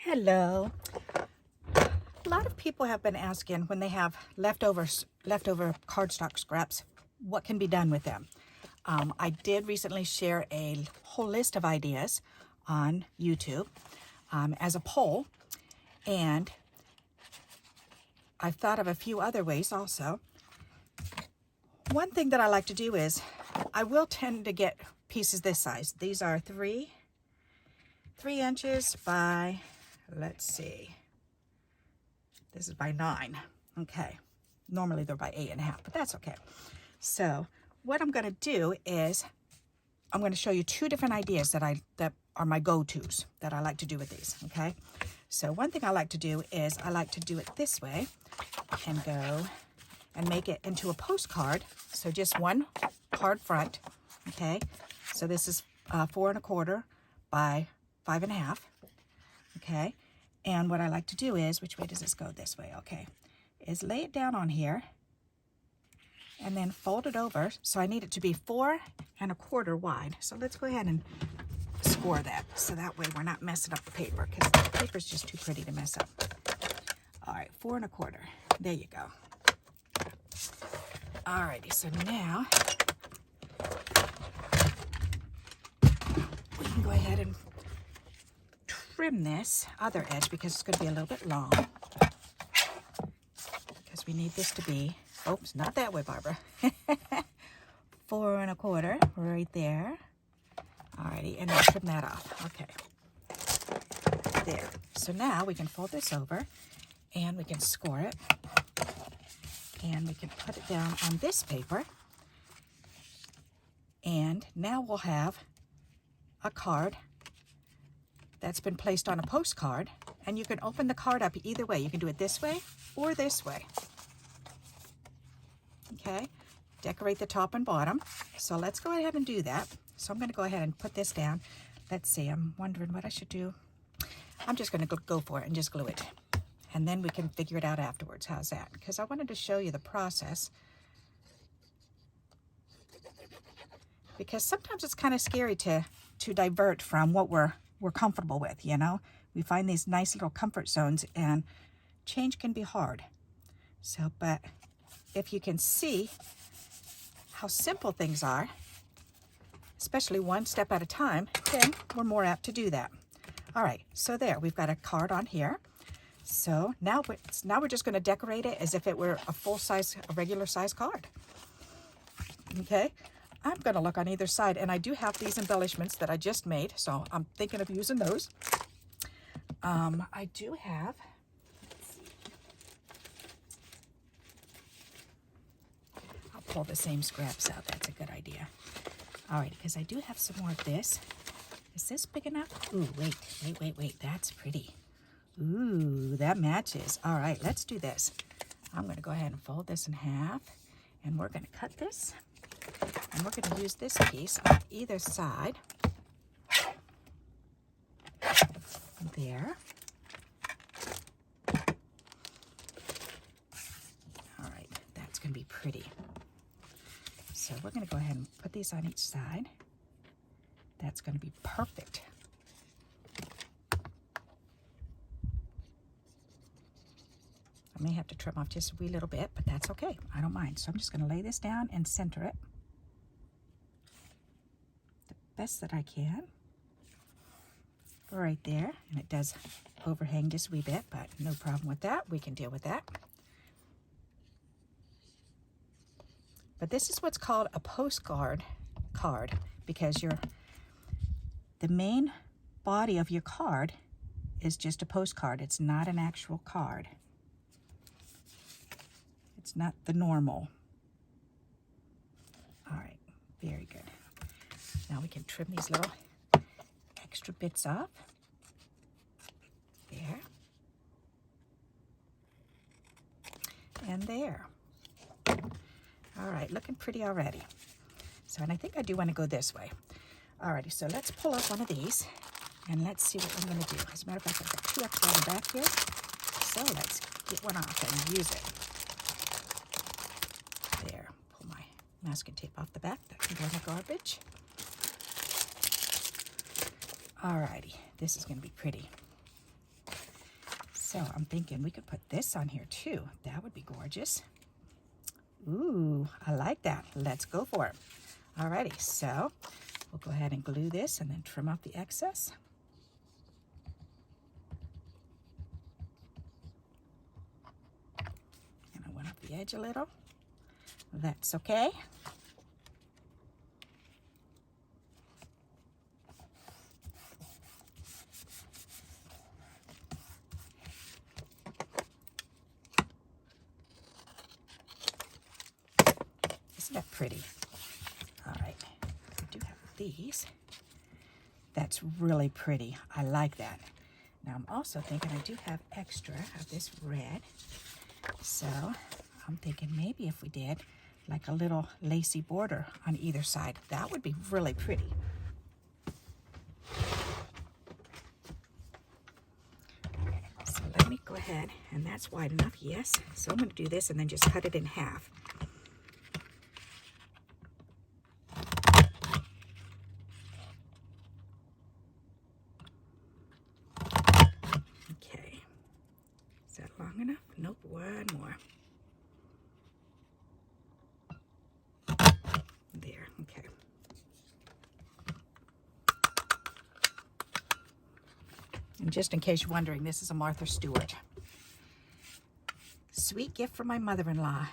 Hello. A lot of people have been asking when they have leftover cardstock scraps, what can be done with them. I did recently share a whole list of ideas on YouTube as a poll, and I've thought of a few other ways also. One thing that I like to do is I will tend to get pieces this size. These are 3 inches by, let's see, this is by 9. Okay, normally they're by 8.5, but that's okay. So what I'm going to do is I'm going to show you 2 different ideas that are my go-tos that I like to do with these. Okay, so one thing I like to do is I like to do it this way and go and make it into a postcard. So just one card front. Okay, so this is 4 1/4 by 5.5. Okay, and what I like to do is, which way does this go? This way. Okay, is lay it down on here and then fold it over. So I need it to be 4 1/4 wide. So let's go ahead and score that, so that way we're not messing up the paper, because the paper is just too pretty to mess up. All right, 4 1/4. There you go. Alrighty, so now we can go ahead and trim this other edge because it's going to be a little bit long. Because we need this to be, oops, not that way, Barbara. 4 1/4 right there. Alrighty, and then trim that off. Okay. There. So now we can fold this over and we can score it. And we can put it down on this paper. And now we'll have a card that's been placed on a postcard. And you can open the card up either way. You can do it this way or this way. Okay, decorate the top and bottom. So let's go ahead and do that. So I'm going to go ahead and put this down. Let's see, I'm wondering what I should do. I'm just going to go for it and just glue it. And then we can figure it out afterwards. How's that? Because I wanted to show you the process. Because sometimes it's kind of scary to divert from what we're comfortable with, you know? We find these nice little comfort zones and change can be hard. So, but if you can see how simple things are, especially one step at a time, then we're more apt to do that. All right, so there, we've got a card on here. So now we're just going to decorate it as if it were a full-size, a regular-size card. Okay, I'm going to look on either side, and I do have these embellishments that I just made, so I'm thinking of using those. I do have, I'll pull the same scraps out. That's a good idea. All right, because I do have some more of this. Is this big enough? Ooh, wait. That's pretty. Ooh, that matches. All right, let's do this. I'm going to go ahead and fold this in half, and we're going to cut this, and we're going to use this piece on either side. There. All right, that's going to be pretty. So we're going to go ahead and put these on each side. That's going to be perfect. I may have to trim off just a wee little bit, but that's okay. I don't mind. So I'm just going to lay this down and center it the best that I can. Right there. And it does overhang just a wee bit, but no problem with that. We can deal with that. But this is what's called a postcard card, because the main body of your card is just a postcard. It's not an actual card. It's not the normal. All right, very good. Now we can trim these little extra bits off. There. And there. All right, looking pretty already. So, and I think I do want to go this way. Alrighty, so let's pull up one of these and let's see what I'm going to do. As a matter of fact, I've got 2 extra on the back here. So let's get one off and use it. There, pull my masking tape off the back. That can go in the garbage. Alrighty, this is going to be pretty. So I'm thinking we could put this on here too. That would be gorgeous. Ooh, I like that. Let's go for it. Alrighty, so we'll go ahead and glue this and then trim off the excess. And I went off the edge a little. That's okay. Isn't that pretty? All right, I do have these. That's really pretty. I like that. Now I'm also thinking I do have extra of this red. So I'm thinking maybe if we did like a little lacy border on either side, that would be really pretty. So let me go ahead, and that's wide enough, yes. So I'm going to do this and then just cut it in half. Okay. Is that long enough? Nope, one more. There, okay. And just in case you're wondering, this is a Martha Stewart. Sweet gift from my mother-in-law.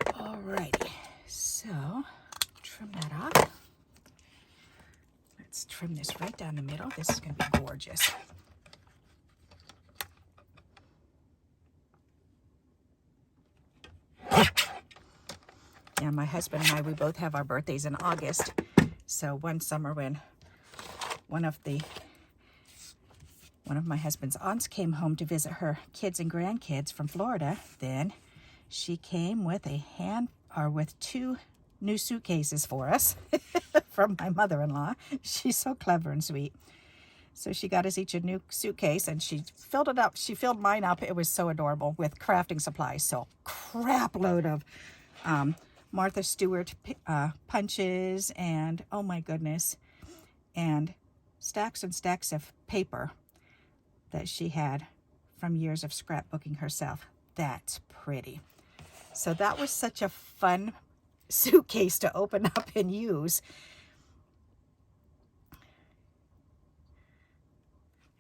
Alrighty, so trim that off. Let's trim this right down the middle. This is going to be gorgeous. Yeah, my husband and I, we both have our birthdays in August. So one summer when one of my husband's aunts came home to visit her kids and grandkids from Florida, then she came with with 2 new suitcases for us from my mother-in-law. She's so clever and sweet. So she got us each a new suitcase and she filled it up. She filled mine up. It was so adorable with crafting supplies. So crap load of Martha Stewart punches and oh my goodness, and stacks and stacks of paper that she had from years of scrapbooking herself. That's pretty. So that was such a fun suitcase to open up and use.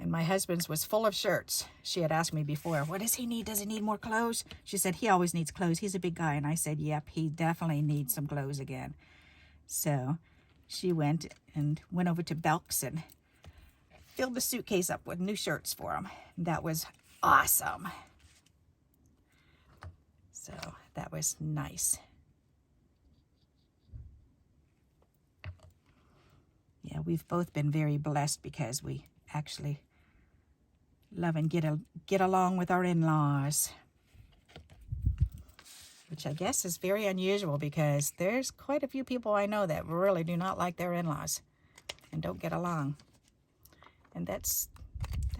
And my husband's was full of shirts. She had asked me before, what does he need? Does he need more clothes? She said, he always needs clothes. He's a big guy. And I said, yep, he definitely needs some clothes again. So she went over to Belk's and filled the suitcase up with new shirts for him. That was awesome. So that was nice. Yeah, we've both been very blessed because we actually love and get along with our in-laws, which I guess is very unusual because there's quite a few people I know that really do not like their in-laws and don't get along, and that's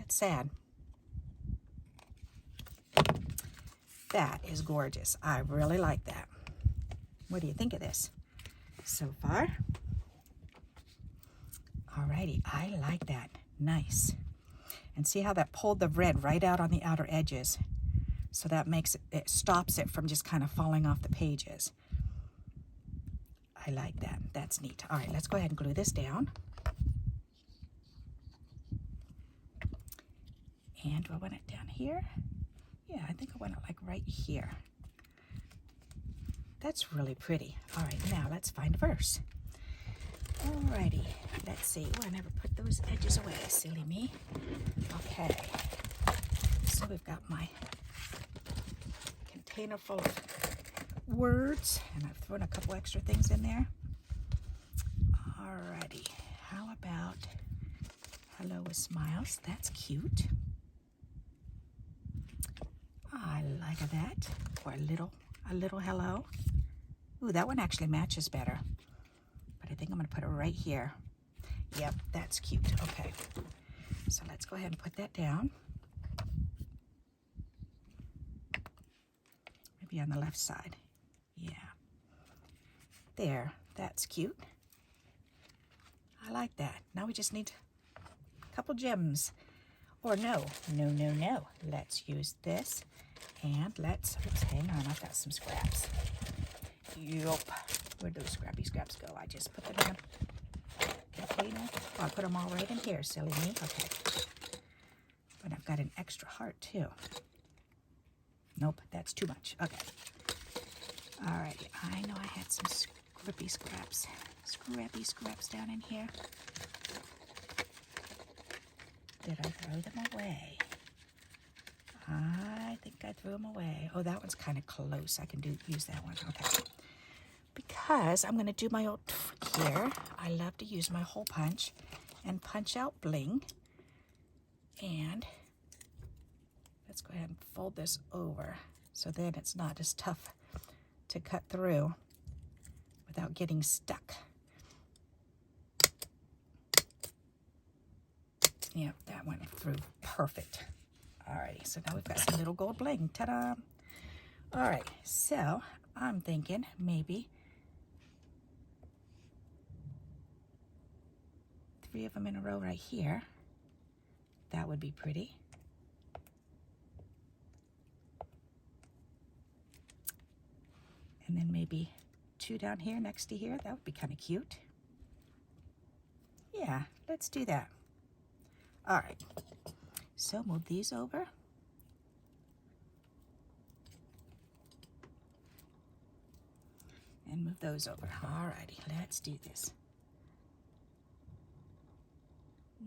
sad. That is gorgeous. I really like that. What do you think of this so far? Alrighty, I like that. Nice. And see how that pulled the red right out on the outer edges. So that makes it stops it from just kind of falling off the pages. I like that. That's neat. All right, let's go ahead and glue this down. And do I want it down here? Yeah, I think I want it like right here. That's really pretty. All right, now let's find a verse. Alrighty, let's see. Oh, I never put those edges away, silly me. Okay, so we've got my container full of words, and I've thrown a couple extra things in there. Alrighty, how about hello with smiles? That's cute. I like that. Or a little hello. Ooh, that one actually matches better. I think I'm going to put it right here. Yep, that's cute. Okay, so let's go ahead and put that down. Maybe on the left side. Yeah, There, that's cute. I like that. Now we just need a couple gems. Or no. Let's use this. And let's, oops, hang on, I've got some scraps. Yup. Where'd those scrappy scraps go? I just put them in a container. Oh, I put them all right in here, silly me. Okay. But I've got an extra heart too. Nope, that's too much. Okay. Alrighty, I know I had some scrappy scraps down in here. Did I throw them away? I think I threw them away. Oh, that one's kind of close. I can use that one. Okay. Because I'm going to do my old trick here. I love to use my hole punch and punch out bling. And let's go ahead and fold this over so then it's not as tough to cut through without getting stuck. Yep, that went through perfect. Alrighty, so now we've got some little gold bling. Ta-da! Alright, so I'm thinking maybe 3 of them in a row right here. That would be pretty. And then maybe 2 down here next to here. That would be kind of cute. Yeah, let's do that. All right, so move these over. And move those over. All righty, let's do this.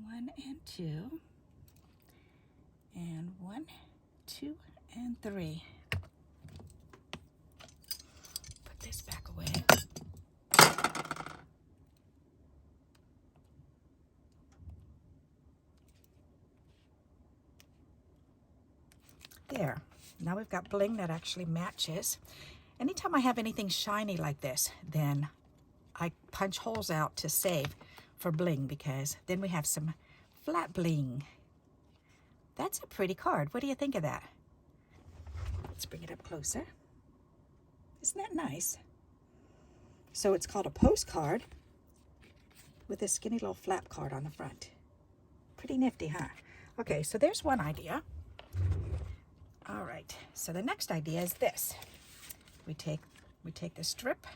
1 and 2. And 1, 2, and 3. Put this back away. There. Now we've got bling that actually matches. Anytime I have anything shiny like this, then I punch holes out to save for bling, because then we have some flat bling. That's a pretty card. What do you think of that? Let's bring it up closer. Isn't that nice? So it's called a postcard with a skinny little flap card on the front. Pretty nifty, huh? Okay, so there's one idea. All right, so the next idea is this. We take the strip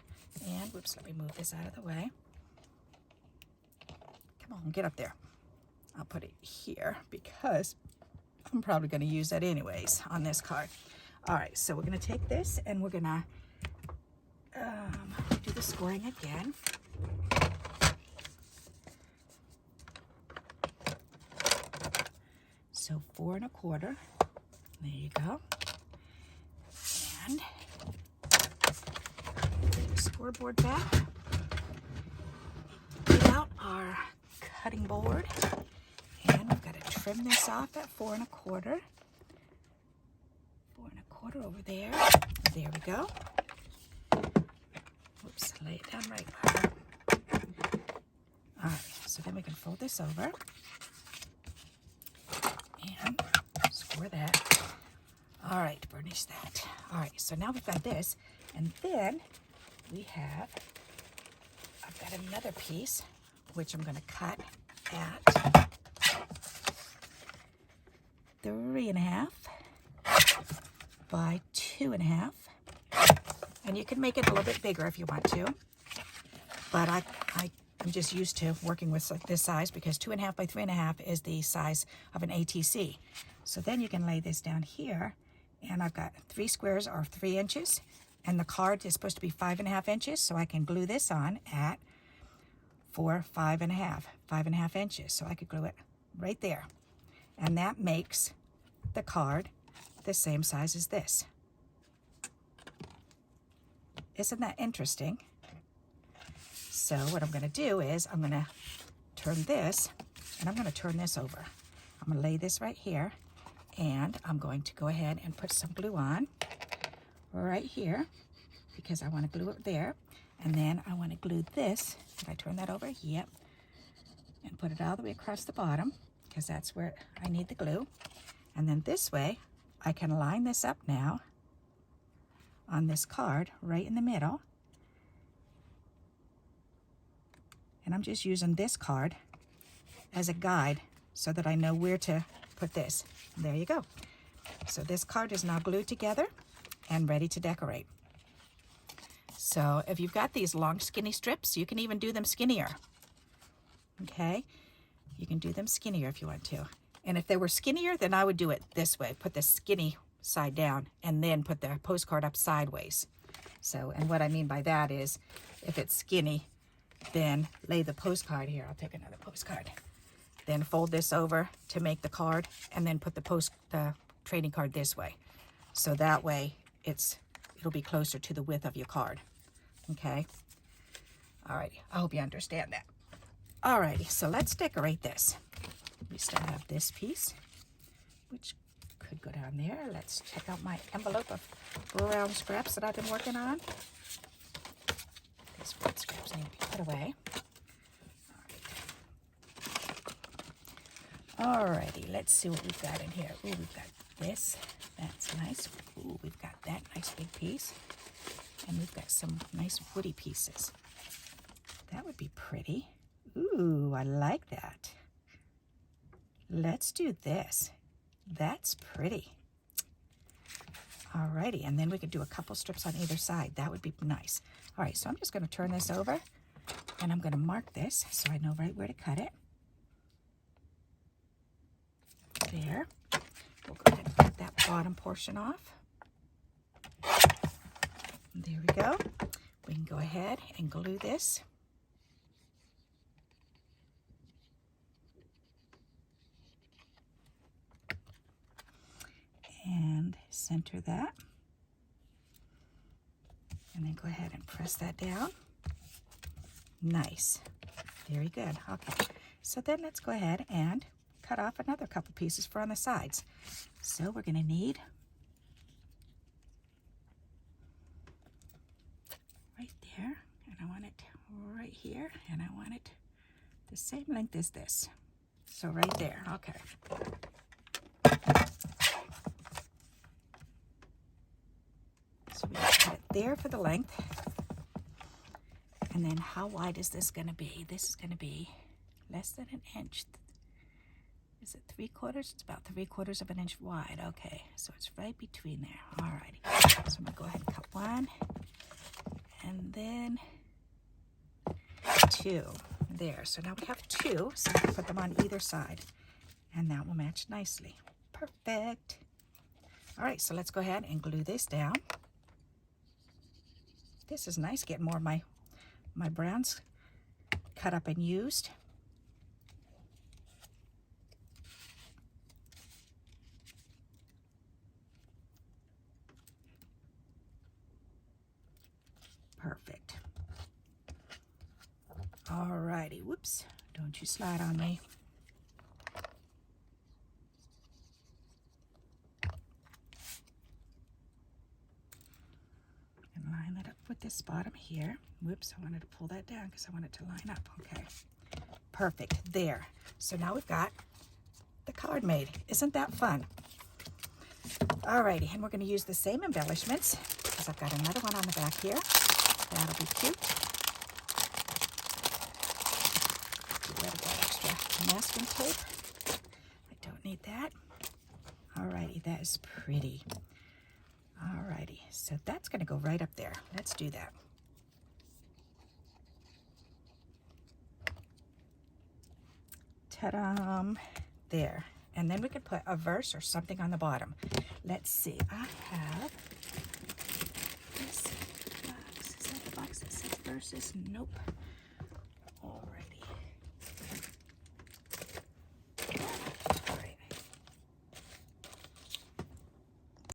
and, whoops, let me move this out of the way. Come on, get up there. I'll put it here because I'm probably going to use that anyways on this card. All right, so we're going to take this and we're going to do the scoring again. So 4 1/4. There you go. And scoreboard back. Get out our cutting board. And we've got to trim this off at 4 1/4. 4 1/4 over there. There we go. Oops, lay it down right. All right, so then we can fold this over and score that. All right, burnish that. All right, so now we've got this, and then I've got another piece, which I'm going to cut at 3 1/2 by 2 1/2. And you can make it a little bit bigger if you want to, but I'm just used to working with this size because 2 1/2 by 3 1/2 is the size of an ATC. So then you can lay this down here, and I've got 3 squares or 3 inches, and the card is supposed to be 5 1/2 inches, so I can glue this on at 5 1/2 inches. So I could glue it right there, and that makes the card the same size as this. Isn't that interesting? So what I'm going to do is I'm going to turn this, and I'm going to turn this over. I'm going to lay this right here, and I'm going to go ahead and put some glue on right here because I want to glue it there. And then I want to glue this. Did I turn that over? Yep. And put it all the way across the bottom because that's where I need the glue. And then this way, I can line this up now on this card right in the middle. And I'm just using this card as a guide so that I know where to put this. There you go. So this card is now glued together and ready to decorate. So if you've got these long skinny strips, you can even do them skinnier. Okay? You can do them skinnier if you want to. And if they were skinnier, then I would do it this way. Put the skinny side down and then put the postcard up sideways. So, and what I mean by that is, if it's skinny, then lay the postcard here. I'll take another postcard. Then fold this over to make the card, and then put the trading card this way. So that way it'll be closer to the width of your card. Okay? Alrighty, I hope you understand that. Alrighty, so let's decorate this. We still have this piece, which could go down there. Let's check out my envelope of brown scraps that I've been working on. These red scraps need to be put away. Alrighty, let's see what we've got in here. Ooh, we've got this. That's nice. Ooh, we've got that nice big piece. And we've got some nice woody pieces. That would be pretty. Ooh, I like that. Let's do this. That's pretty. Alrighty, and then we could do a couple strips on either side. That would be nice. Alright, so I'm just going to turn this over, and I'm going to mark this so I know right where to cut it. There. We'll go ahead and cut that bottom portion off. There we go. We can go ahead and glue this. And center that. And then go ahead and press that down. Nice. Very good. Okay. So then let's go ahead and cut off another couple pieces for on the sides. So we're going to need right there, and I want it right here, and I want it the same length as this. So right there. Okay. So we cut it there for the length. And then how wide is this going to be? This is going to be less than an inch. Is it 3/4? It's about 3/4 of an inch wide. Okay, so it's right between there. Alrighty. So I'm going to go ahead and cut one. And then two. There. So now we have two. So I can put them on either side. And that will match nicely. Perfect. Alright, so let's go ahead and glue this down. This is nice, getting more of my browns cut up and used. Perfect. Alrighty, whoops, don't you slide on me. And line that up with this bottom here. Whoops, I wanted to pull that down because I want it to line up. Okay, perfect, there. So now we've got the card made. Isn't that fun? Alrighty, and we're going to use the same embellishments because I've got another one on the back here. That'll be cute. Get rid of that extra masking tape. I don't need that. Alrighty, that is pretty. Alrighty, so that's going to go right up there. Let's do that. Ta-da! There. And then we could put a verse or something on the bottom. Let's see. I have this box. Is that the box that says verses? Nope.